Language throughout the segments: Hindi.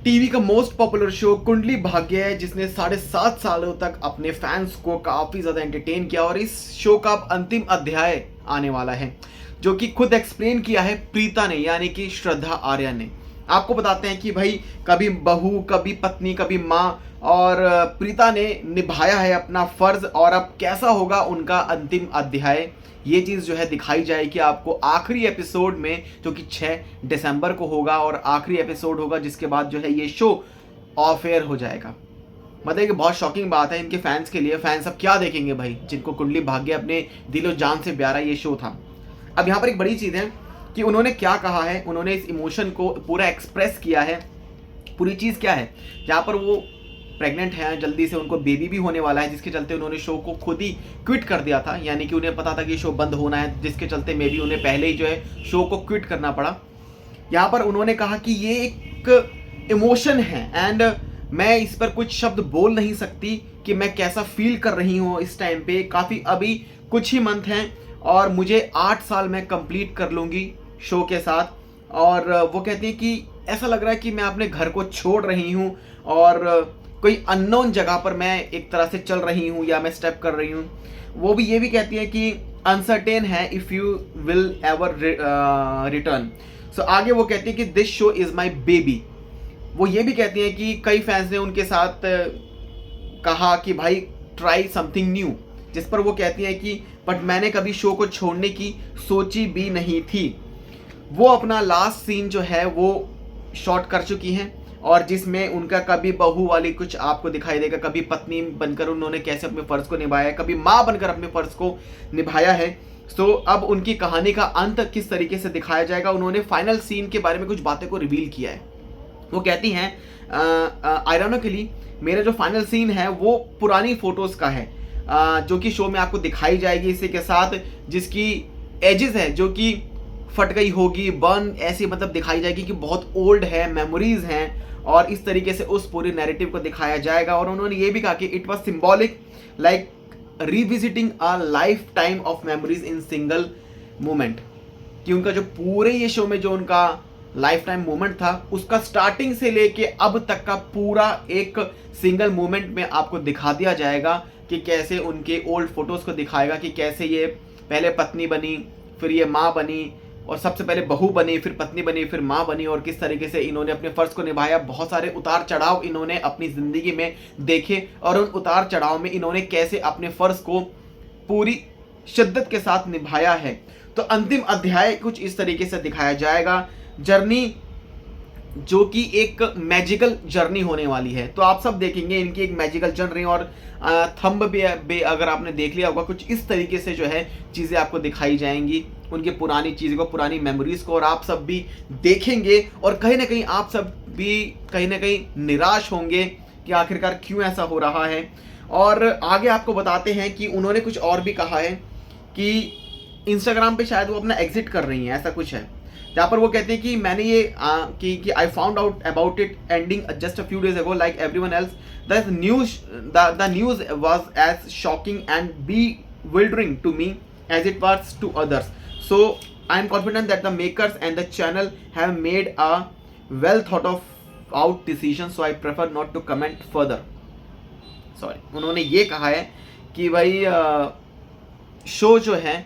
टीवी का most popular show Kundali Bhagya है, जिसने 7.5 सालों तक अपने फैंस को काफी ज्यादा एंटरटेन किया। और इस शो का अब अंतिम अध्याय आने वाला है, जो कि खुद एक्सप्लेन किया है प्रीता ने, यानी कि श्रद्धा आर्या ने। आपको बताते हैं कि भाई कभी बहू, कभी पत्नी, कभी माँ, और प्रीता ने निभाया है अपना फर्ज। और अब कैसा होगा उनका अंतिम अध्याय, ये चीज़ जो है दिखाई जाएगी आपको आखिरी एपिसोड में, जो कि 6 दिसंबर को होगा। और आखिरी एपिसोड होगा जिसके बाद जो है ये शो ऑफ एयर हो जाएगा। मतलब कि बहुत शॉकिंग बात है इनके फैंस के लिए। फैंस अब क्या देखेंगे भाई, जिनको कुंडली भाग्य अपने दिलो जान से प्यारा ये शो था। अब यहाँ पर एक बड़ी चीज़ है कि उन्होंने क्या कहा है, उन्होंने इस इमोशन को पूरा एक्सप्रेस किया है। पूरी चीज़ क्या है, जहाँ पर वो प्रेग्नेंट हैं, जल्दी से उनको बेबी भी होने वाला है, जिसके चलते उन्होंने शो को खुद ही क्विट कर दिया था। यानी कि उन्हें पता था कि शो बंद होना है, जिसके चलते मे बी उन्हें पहले ही जो है शो को क्विट करना पड़ा। यहाँ पर उन्होंने कहा कि ये एक इमोशन है एंड मैं इस पर कुछ शब्द बोल नहीं सकती कि मैं कैसा फील कर रही हूँ इस टाइम पे। काफ़ी अभी कुछ ही मंथ हैं और मुझे 8 साल में कंप्लीट कर लूँगी शो के साथ। और वो कहती है कि ऐसा लग रहा है कि मैं अपने घर को छोड़ रही हूँ और कोई अननोन जगह पर मैं एक तरह से चल रही हूँ या मैं स्टेप कर रही हूँ। वो भी ये भी कहती है कि अनसर्टेन है if you will ever return. So आगे वो कहती है कि this show is my baby. वो ये भी कहती हैं कि कई फैंस ने उनके साथ कहा कि भाई ट्राई समथिंग न्यू, जिस पर वो कहती हैं कि बट मैंने कभी शो को छोड़ने की सोची भी नहीं थी। वो अपना लास्ट सीन जो है वो शॉट कर चुकी हैं, और जिसमें उनका कभी बहू वाली कुछ आपको दिखाई देगा, कभी पत्नी बनकर उन्होंने कैसे अपने फ़र्ज़ को निभाया है, कभी माँ बनकर अपने फ़र्ज़ को निभाया है। सो अब उनकी कहानी का अंत किस तरीके से दिखाया जाएगा, उन्होंने फाइनल सीन के बारे में कुछ बातें को रिवील किया है। वो कहती हैं आयरॉनिकली मेरा जो फाइनल सीन है वो पुरानी फ़ोटोज़ का है, जो कि शो में आपको दिखाई जाएगी इसी के साथ, जिसकी एजेस है जो कि फट गई होगी, बर्न ऐसी मतलब दिखाई जाएगी कि बहुत ओल्ड है, मेमोरीज हैं, और इस तरीके से उस पूरे नैरेटिव को दिखाया जाएगा। और उन्होंने ये भी कहा कि it was symbolic like revisiting a life time of memories in single moment, कि उनका जो पूरे ये शो में जो उनका लाइफ टाइम मोमेंट था, उसका स्टार्टिंग से लेके अब तक का पूरा एक सिंगल मोमेंट में आपको दिखा दिया जाएगा कि कैसे उनके ओल्ड फोटोज़ को दिखाएगा कि कैसे ये पहले पत्नी बनी, फिर ये माँ बनी, और सबसे पहले बहू बनी, फिर पत्नी बनी, फिर माँ बनी, और किस तरीके से इन्होंने अपने फ़र्ज़ को निभाया। बहुत सारे उतार चढ़ाव इन्होंने अपनी ज़िंदगी में देखे, और उन उतार चढ़ाव में इन्होंने कैसे अपने फ़र्ज़ को पूरी शिद्दत के साथ निभाया है। तो अंतिम अध्याय कुछ इस तरीके से दिखाया जाएगा, जर्नी जो कि एक मैजिकल जर्नी होने वाली है। तो आप सब देखेंगे इनकी एक मैजिकल जर्नी, और थंब भी अगर आपने देख लिया होगा, कुछ इस तरीके से जो है चीज़ें आपको दिखाई जाएंगी, उनकी पुरानी चीज़ों को, पुरानी मेमोरीज़ को, और आप सब भी देखेंगे और कहीं ना कहीं आप सब भी कहीं ना कहीं निराश होंगे कि आखिरकार क्यों ऐसा हो रहा है। और आगे आपको बताते हैं कि उन्होंने कुछ और भी कहा है कि इंस्टाग्राम पे शायद वो अपना एग्जिट कर रही हैं, ऐसा कुछ है, जहाँ पर वो कहते हैं कि मैंने ये कि I found out about it ending just a few days ago like everyone else. The news was as shocking and bewildering to me as it was to others. So I am confident that the makers and the channel have made a well thought of out decision, so I prefer not to comment further. Sorry, उन्होंने ये कहा है कि भाई शो जो है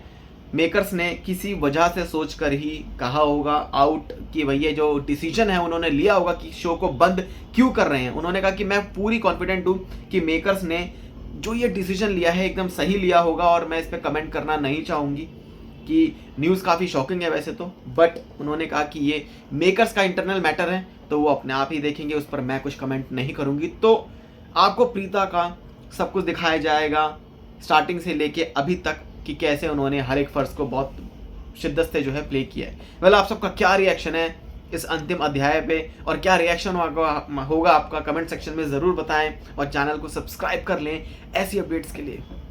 मेकर्स ने किसी वजह से सोच कर ही कहा होगा आउट, कि भैया जो डिसीजन है उन्होंने लिया होगा कि शो को बंद क्यों कर रहे हैं। उन्होंने कहा कि मैं पूरी कॉन्फिडेंट हूँ कि मेकर्स ने जो ये डिसीजन लिया है एकदम सही लिया होगा, और मैं इस पर कमेंट करना नहीं चाहूँगी कि न्यूज़ काफ़ी शॉकिंग है वैसे तो, बट उन्होंने कहा कि ये मेकर्स का इंटरनल मैटर है, तो वो अपने आप ही देखेंगे, उस पर मैं कुछ कमेंट नहीं करूँगी। तो आपको प्रीता का सब कुछ दिखाया जाएगा स्टार्टिंग से लेके अभी तक, कि कैसे उन्होंने हर एक फ़र्ज़ को बहुत शिद्दत से जो है प्ले किया है। वेल, आप सबका क्या रिएक्शन है इस अंतिम अध्याय पे, और क्या रिएक्शन होगा आपका कमेंट सेक्शन में ज़रूर बताएं, और चैनल को सब्सक्राइब कर लें ऐसी अपडेट्स के लिए।